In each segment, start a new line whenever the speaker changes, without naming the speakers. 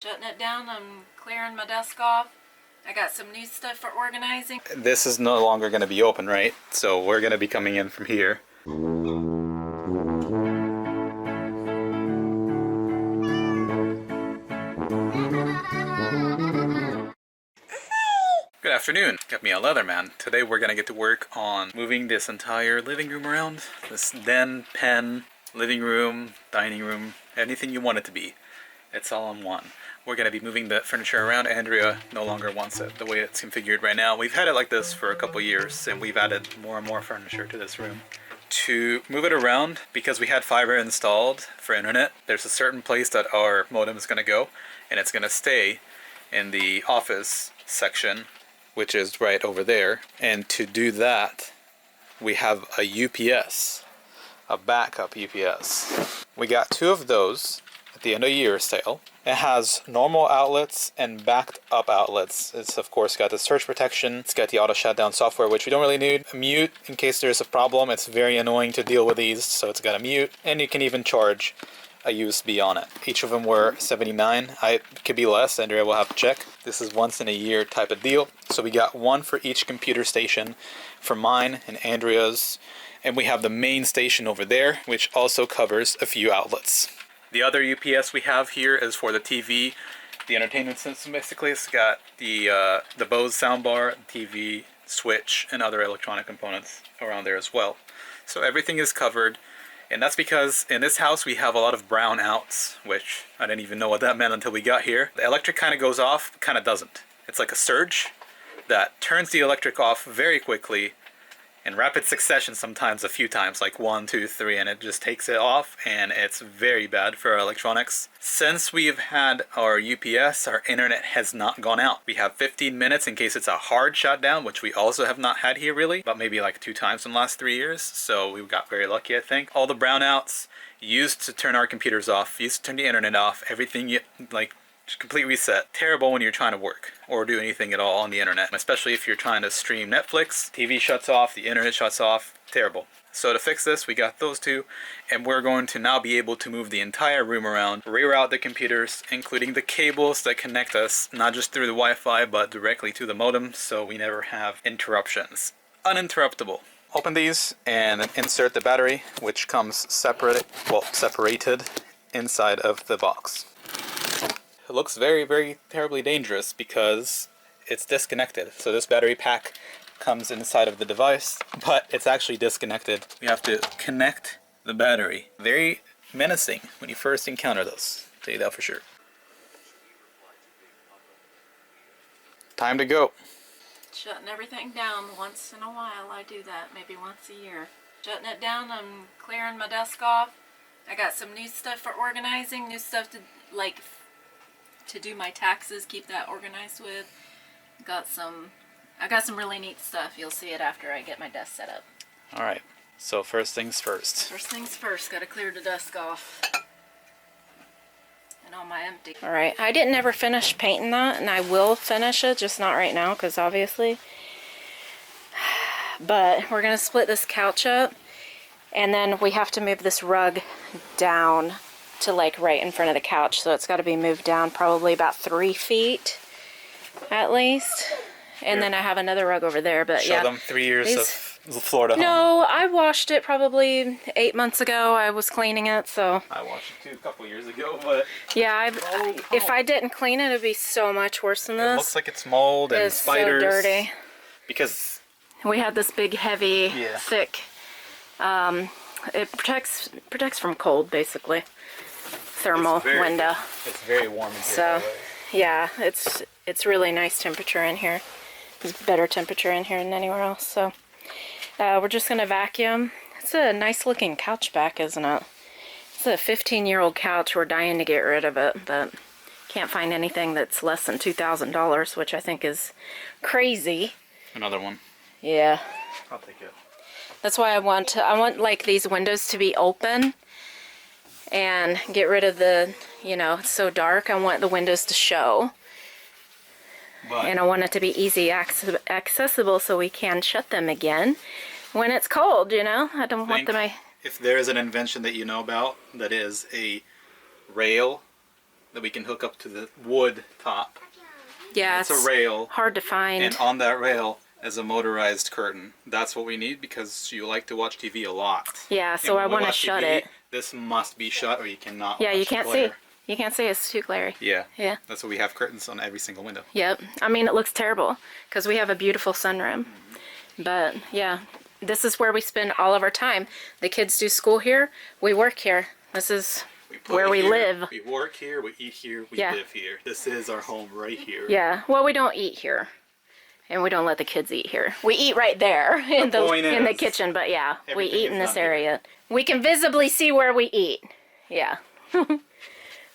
Shutting it down, I'm clearing my desk off. I got some new stuff for organizing.
This is no longer going to be open, right? So we're going to be coming in from here. Good afternoon, got me a Leatherman. Today we're going to get to work on moving this entire living room around. This den, pen, living room, dining room, anything you want it to be. It's all in one. We're going to be moving the furniture around. Andrea no longer wants it the way it's configured right now. We've had it like this for a couple years, and we've added more and more furniture to this room. To move it around, because we had fiber installed for internet, there's a certain place that our modem is going to go, and it's going to stay in the office section, which is right over there. And to do that, we have a UPS, a backup UPS. We got 2 of those at the end of year sale. It has normal outlets and backed up outlets. It's of course got the surge protection. It's got the auto shutdown software, which we don't really need. A mute in case there's a problem. It's very annoying to deal with these, so it's got a mute. And you can even charge a USB on it. Each of them were $79. It could be less. Andrea will have to check. This is once in a year type of deal. So we got 1 for each computer station, for mine and Andrea's. And we have the main station over there, which also covers a few outlets. The other UPS we have here is for the TV, the entertainment system basically. It's got the Bose soundbar, TV, switch, and other electronic components around there as well. So everything is covered, and that's because in this house we have a lot of brownouts, which I didn't even know what that meant until we got here. The electric kind of goes off, kind of doesn't. It's like a surge that turns the electric off very quickly, in rapid succession, sometimes a few times, like 1, 2, 3, and it just takes it off, and it's very bad for our electronics. Since we've had our UPS, our internet has not gone out. We have 15 minutes in case it's a hard shutdown, which we also have not had here really, but maybe like 2 times in the last 3 years, so we got very lucky, I think. All the brownouts used to turn our computers off, used to turn the internet off, everything like complete reset. Terrible when you're trying to work or do anything at all on the internet, especially if you're trying to stream Netflix. TV shuts off, the internet shuts off. Terrible. So to fix this, we got those 2, and we're going to now be able to move the entire room around, reroute the computers, including the cables that connect us, not just through the Wi-Fi, but directly to the modem, so we never have interruptions. Uninterruptible. Open these and insert the battery, which comes separated inside of the box. It looks very, very terribly dangerous because it's disconnected. So this battery pack comes inside of the device, but it's actually disconnected. We have to connect the battery. Very menacing when you first encounter those. I'll tell you that for sure. Time to go.
Shutting everything down once in a while. I do that, maybe once a year. Shutting it down, I'm clearing my desk off. I got some new stuff for organizing, new stuff to do my taxes, keep that organized with. I got some really neat stuff. You'll see it after I get my desk set up.
Alright, so first things first.
First things first, gotta clear the desk off. And all my empty. Alright, I didn't ever finish painting that, and I will finish it, just not right now, because obviously. But we're gonna split this couch up, and then we have to move this rug down to like right in front of the couch, so it's got to be moved down probably about 3 feet at least. And then I have another rug over there, but
Show them 3 years of Florida home.
No, I washed it probably 8 months ago. I was cleaning it, so.
I washed it too a couple years ago, but
yeah, if I didn't clean it, it'd be so much worse than this.
It looks like it's mold and spiders.
It's so dirty.
Because
we had this big, heavy, thick. It protects from cold, basically. Thermal window.
It's very warm in here.
So, yeah, it's really nice temperature in here. It's better temperature in here than anywhere else. So, we're just gonna vacuum. It's a nice looking couch back, isn't it? It's a 15-year-old couch. We're dying to get rid of it, but can't find anything that's less than $2,000, which I think is crazy.
Another one.
Yeah.
I'll take it.
That's why I want like these windows to be open. And get rid of the, it's so dark. I want the windows to show. And I want it to be easy accessible so we can shut them again when it's cold, I don't want them...
If there is an invention that you know about that is a rail that we can hook up to the wood top.
Yeah,
it's a rail.
Hard to find.
And on that rail is a motorized curtain. That's what we need because you like to watch TV a lot.
Yeah, so I want to shut it.
This must be shut or you cannot
Yeah,
watch
you can't
glare.
see. You can't see, it's too glary.
Yeah.
Yeah.
That's why we have curtains on every single window.
Yep. I mean, it looks terrible because we have a beautiful sunroom. But yeah, this is where we spend all of our time. The kids do school here. We work here. This is where we live.
We work here, we eat here, we live here. This is our home right here.
Yeah. Well, we don't eat here. And we don't let the kids eat here. We eat right there in the kitchen, but yeah, we eat in this area. We can visibly see where we eat. Yeah.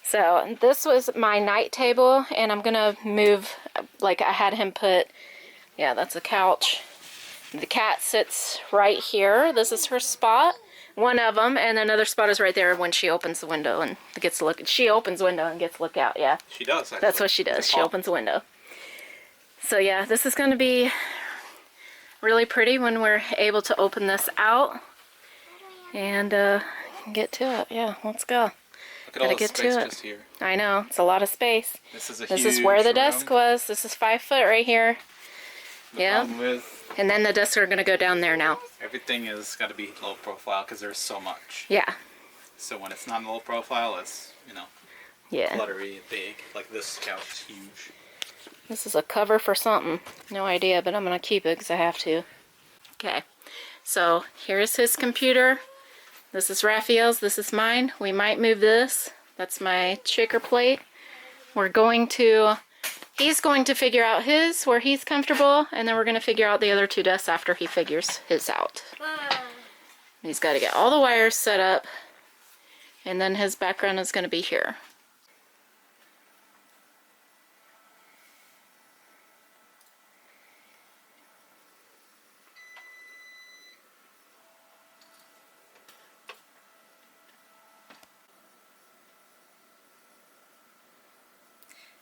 So this was my night table, and I'm gonna move, like I had him put, yeah, that's a couch. The cat sits right here. This is her spot, one of them, and another spot is right there when she opens the window and gets to look. She opens the window and gets to look out, yeah.
She does, actually.
That's what she does. She opens the window. So yeah, this is gonna be really pretty when we're able to open this out and get to it. Yeah, let's go.
Look at all the space just here.
I know, it's a lot of space.
This is a
This
huge
is where the
room.
desk was. This is 5 foot right here. Yeah. And then the desks are gonna go down there now.
Everything is got to be low profile because there's so much.
Yeah.
So when it's not low profile, it's, you know, cluttery and big. Like this couch is huge.
This is a cover for something. No idea, but I'm gonna keep it because I have to. Okay. So here's his computer. This is Rafael's, this is mine. We might move this. That's my shaker plate. He's going to figure out his, where he's comfortable, and then we're going to figure out the other 2 desks after he figures his out. He's got to get all the wires set up, and then his background is going to be here.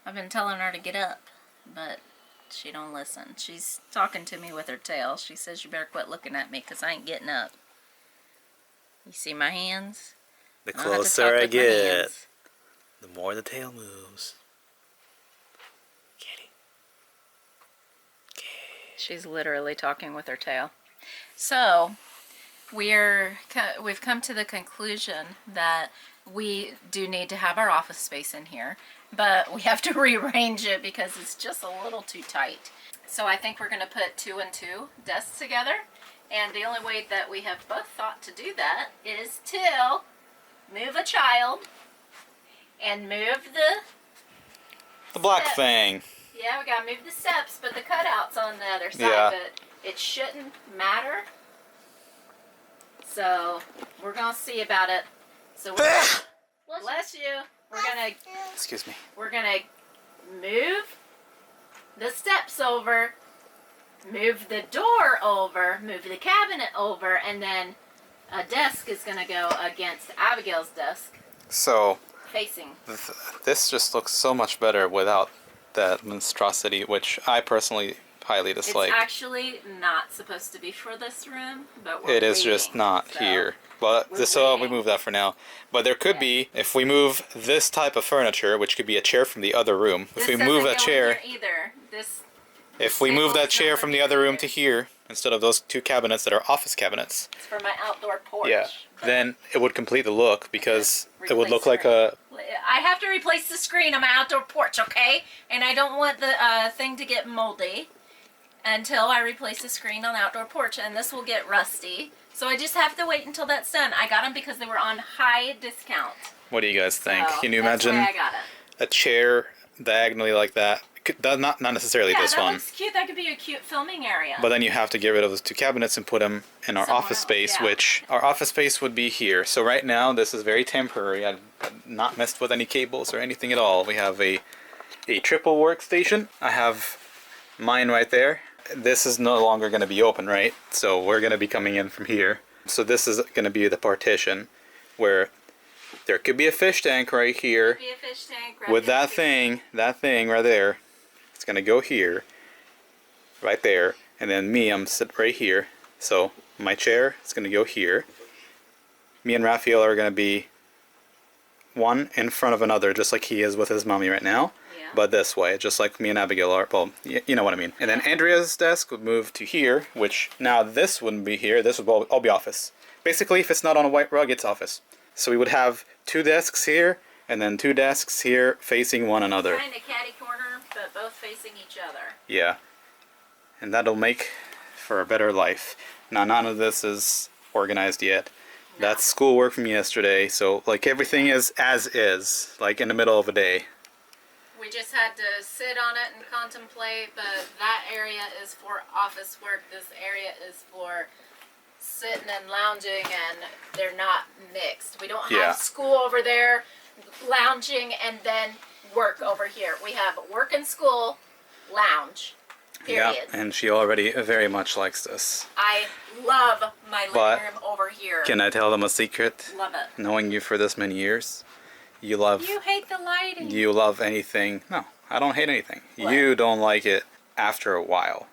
I've been telling her to get up, but she don't listen. She's talking to me with her tail. She says, you better quit looking at me because I ain't getting up. You see my hands?
The closer I get, the more the tail moves. Kitty.
She's literally talking with her tail. So, we've come to the conclusion that we do need to have our office space in here, but we have to rearrange it because it's just a little too tight. So I think we're going to put 2 and 2 desks together, and the only way that we have both thought to do that is to move a child and move
the black
steps.
thing.
Yeah, we got to move the steps, but the cutouts on the other side, but it shouldn't matter. So we're going to see about it. So bless you.
Excuse me.
We're gonna move the steps over, move the door over, move the cabinet over, and then a desk is gonna go against Abigail's desk.
So
facing.
This just looks so much better without that monstrosity, which I personally highly dislike.
It's actually not supposed to be for this room, but
it is just not here. But so we move that for now. But there could be, if we move this type of furniture, which could be a chair from the other room. If we move that chair, if we move that chair from the other room to here, instead of those 2 cabinets that are office cabinets.
It's for my outdoor porch.
Yeah. Then it would complete the look because it would look like a.
I have to replace the screen on my outdoor porch, okay? And I don't want the thing to get moldy until I replace the screen on the outdoor porch, and this will get rusty. So I just have to wait until that's done. I got them because they were on high discount.
What do you guys think?
So
can you imagine a chair diagonally like that? Not necessarily this one.
Yeah, that looks cute. That could be a cute filming area.
But then you have to get rid of those 2 cabinets and put them in our office space, which our office space would be here. So right now, this is very temporary. I've not messed with any cables or anything at all. We have a triple workstation. I have mine right there. This is no longer going to be open, right? So we're going to be coming in from here. So this is going to be the partition where there could be a fish tank right here.
Could be a fish tank
with that thing right there. It's going to go here, right there. And then me, I'm sit right here. So my chair is going to go here. Me and Rafael are going to be one in front of another, just like he is with his mommy right now.
Yeah.
But this way, just like me and Abigail are. Well, you know what I mean. And then Andrea's desk would move to here, which now this wouldn't be here. This would all be office. Basically, if it's not on a white rug, it's office. So we would have 2 desks here, and then 2 desks here facing one another.
Kind of catty corner, but both facing each other.
Yeah. And that'll make for a better life. Now, none of this is organized yet. No. That's schoolwork from yesterday, so like everything is as is, like in the middle of a day.
We just had to sit on it and contemplate, but that area is for office work. This area is for sitting and lounging, and they're not mixed. We don't have school over there, lounging, and then work over here. We have work and school, lounge, period.
Yeah, and she already very much likes this.
I love my living room over here.
Can I tell them a secret?
Love it.
Knowing you for this many years, you
hate the lighting.
You love anything. No, I don't hate anything.
What?
You don't like it after a while.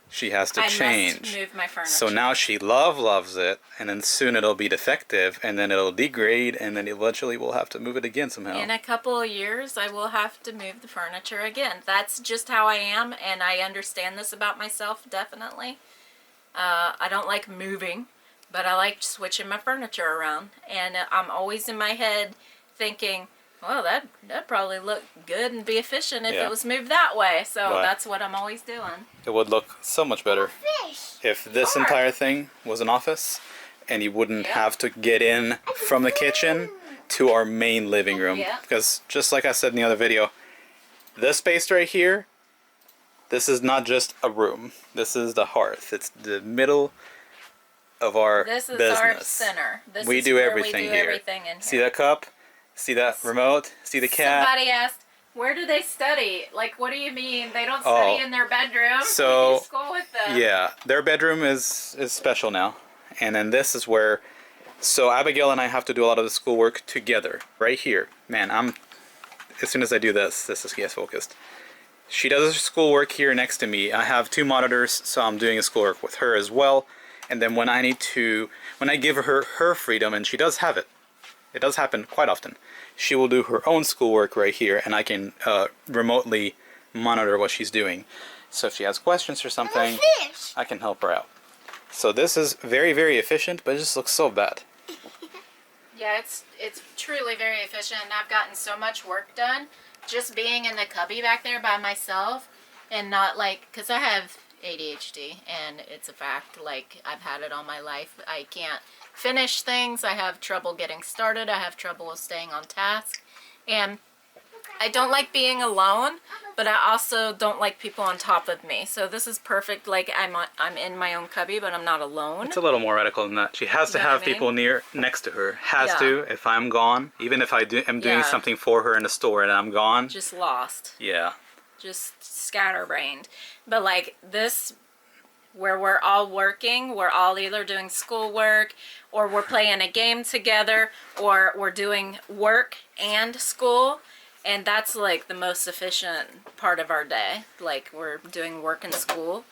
She has to change.
I must move my furniture.
So now she loves it, and then soon it'll be defective, and then it'll degrade, and then eventually we'll have to move it again somehow.
In a couple of years, I will have to move the furniture again. That's just how I am, and I understand this about myself, definitely. I don't like moving, but I like switching my furniture around, and I'm always in my head thinking, well, that'd probably look good and be efficient if it was moved that way. So that's what I'm always doing.
It would look so much better if this entire thing was an office, and you wouldn't have to get in from the kitchen to our main living room.
Yeah.
Because just like I said in the other video, this space right here, this is not just a room. This is the hearth. It's the middle of our business.
This is our center.
We do everything here.
Everything in here.
See that cup? See that remote? See the cat?
Somebody asked, where do they study? Like, what do you mean? They don't study in their bedroom?
So,
we do school with them.
Yeah, their bedroom is special now. And then this is where, so Abigail and I have to do a lot of the schoolwork together, right here. Man, as soon as I do this gets focused. She does her schoolwork here next to me. I have 2 monitors, so I'm doing schoolwork with her as well. And then when I give her freedom, and she does have it, it does happen quite often, she will do her own schoolwork right here, and I can remotely monitor what she's doing. So if she has questions or something, I can help her out. So this is very, very efficient, but it just looks so bad.
Yeah, it's truly very efficient, and I've gotten so much work done just being in the cubby back there by myself, and not like, because I have ADHD, and it's a fact, like, I've had it all my life. I can't finish things. I have trouble getting started. I have trouble with staying on task. And I don't like being alone, but I also don't like people on top of me. So this is perfect. Like, I'm in my own cubby, but I'm not alone.
It's a little more radical than that. She has to have people next to her. Has to, if I'm gone. Even if am doing something for her in the store and I'm gone.
Just lost.
Yeah.
Just scatterbrained. But like this, where we're all working, we're all either doing schoolwork, or we're playing a game together, or we're doing work and school, and that's like the most efficient part of our day. Like, we're doing work and school,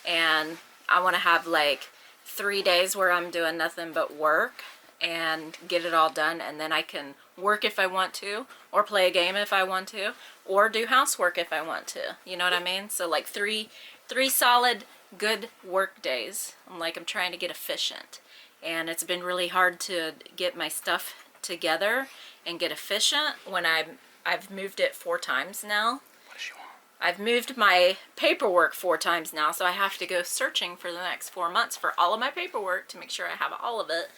and I want to have like 3 days where I'm doing nothing but work and get it all done, and then I can work if I want to, or play a game if I want to, or do housework if I want to. You know what I mean? So like three solid good work days. I'm trying to get efficient, and it's been really hard to get my stuff together and get efficient when I've moved it 4 times now.
What does she want?
I've moved my paperwork 4 times now, so I have to go searching for the next 4 months for all of my paperwork to make sure I have all of it.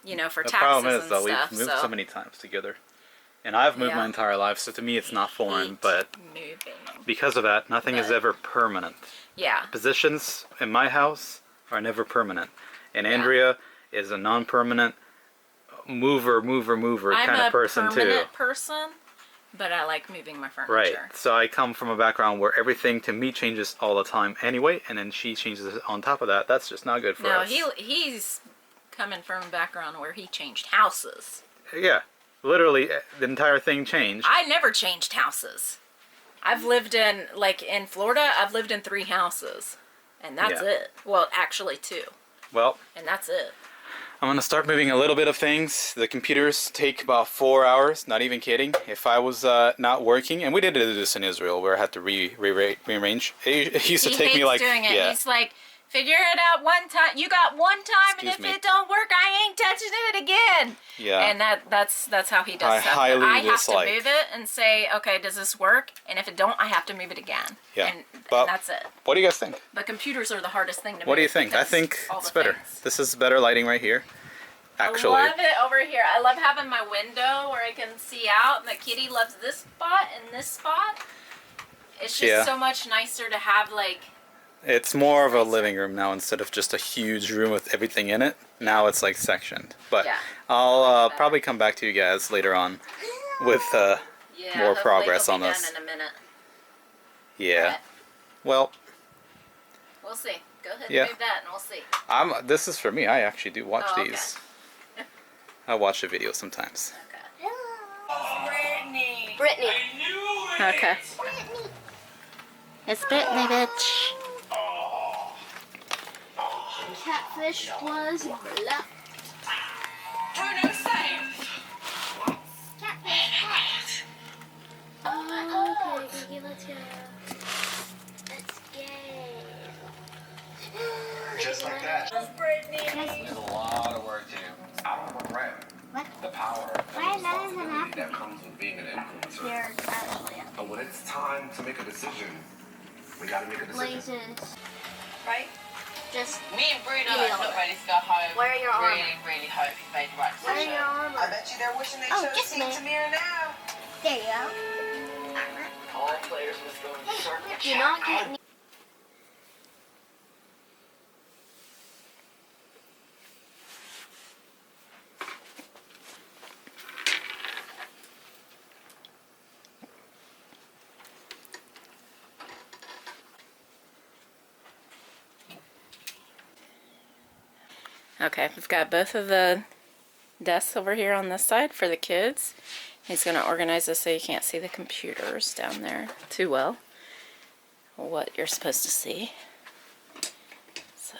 You know, for taxes and stuff.
The problem is, though, we've moved so many times together. And I've moved my entire life, so to me it's not foreign, but because of that, nothing is ever permanent.
Yeah.
Positions in my house are never permanent. And Andrea is a non-permanent mover kind of person, too.
I'm a permanent person, but I like moving my furniture.
Right. So I come from a background where everything to me changes all the time anyway, and then she changes it on top of that. That's just not good for us.
No, he's coming from a background where he changed houses.
Yeah. Literally, the entire thing changed.
I never changed houses. I've lived in Florida, I've lived in 3 houses. And that's it. Well, actually 2.
Well.
And that's it.
I'm gonna start moving a little bit of things. The computers take about 4 hours, not even kidding. If I was not working, and we did this in Israel where I had to rearrange. It used to take me like,
doing it.
yeah.
He's like, figure it out one time. You got one time,
Excuse
and
me.
if it don't work, I ain't touching it again.
Yeah.
And that's how he does
I
stuff.
highly
I have
dislike.
to move it and say, okay, does this work? And if it don't, I have to move it again.
Yeah.
And
But
that's it.
what do you guys think?
The computers are the hardest thing to move.
What do you think? I
because
think
all
it's
the
better.
things.
This is better lighting right here. Actually.
I love it over here. I love having my window where I can see out. And the kitty loves this spot and this spot. It's just so much nicer to have like.
It's more of a living room now instead of just a huge room with everything in it. Now it's like sectioned. But I'll probably come back to you guys later on with more progress on this.
Done in a minute.
Yeah.
But
well.
We'll see. Go ahead
Yeah.
and move that and we'll see.
This is for me. I actually do watch
Oh, okay.
these. I watch the videos sometimes.
Okay.
Brittany.
Okay. It's Brittany, bitch.
Catfish was black.
Bruno safe.
Catfish. Oh, okay, Kiki, let's go. Let's go.
Just like that.
Yes.
There's a lot of work to do. I don't want to brag.
What?
The power
Why
and
is that in the
responsibility
napkin?
that comes with being an influencer.
Here, actually,
But when it's time to make a decision, we gotta make a decision.
blazes.
Right?
Just
Me and Bruno
Give me
are
all
not
that.
ready to go home.
Wear your armor.
Really hope you made the right
wear
decision.
your armor.
I bet you they're wishing they
Oh,
should have
kiss
seen
me.
Tamir now.
There you go.
All players must go in circle.
Do not get me.
Okay, we've got both of the desks over here on this side for the kids. He's going to organize this so you can't see the computers down there too well. What you're supposed to see. So,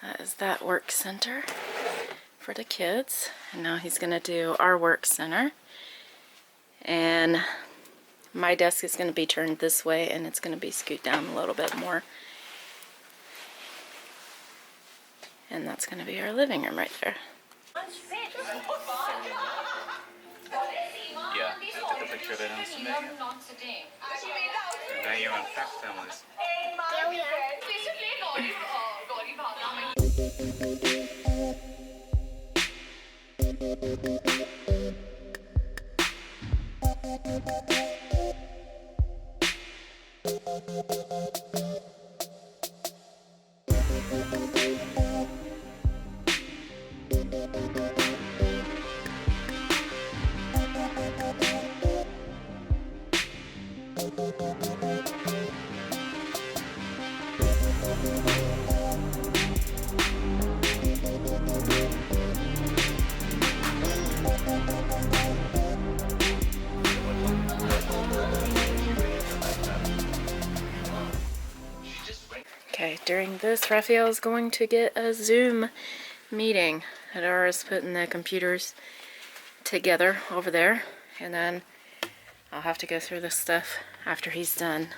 that is that work center for the kids. And now he's going to do our work center. And my desk is going to be turned this way and it's going to be scoot down a little bit more. And that's going to be our living room right there.
Yeah, I took a picture of it and some video. And then you unpack families.
Okay, during this, Rafael is going to get a Zoom meeting. Hadar is putting the computers together over there, and then I'll have to go through this stuff after he's done.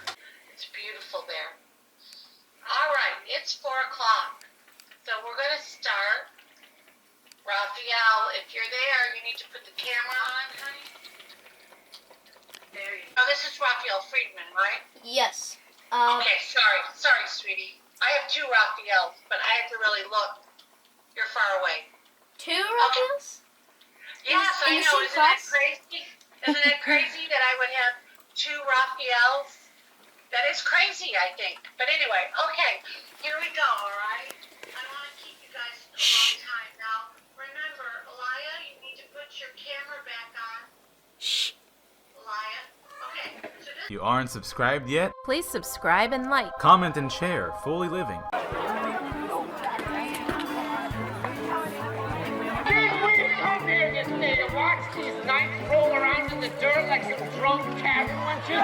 It's beautiful there. All right, it's 4 o'clock. So we're going to start. Rafael, if you're there, you need to put the camera on, honey. There you go. Oh, this is Rafael Friedman, right?
Yes.
Okay, sorry, sweetie. I have 2 Rafaels, but I have to really look. You're far away.
2 Rafaels?
Yes,
In
I
the
know.
same
Isn't that
class?
crazy? Isn't it crazy that I would have 2 Rafaels? That is crazy, I think. But anyway, okay, here we go, all right? I don't want to keep you guys a long time now. Remember, Elia, you need to put your camera back on.
Shh.
Elia. Okay, so this
You aren't subscribed yet?
Please subscribe and like.
Comment and share. FoolyLiving.
Did we come here today to watch these knights roll around in the dirt like some drunk cattle munchers?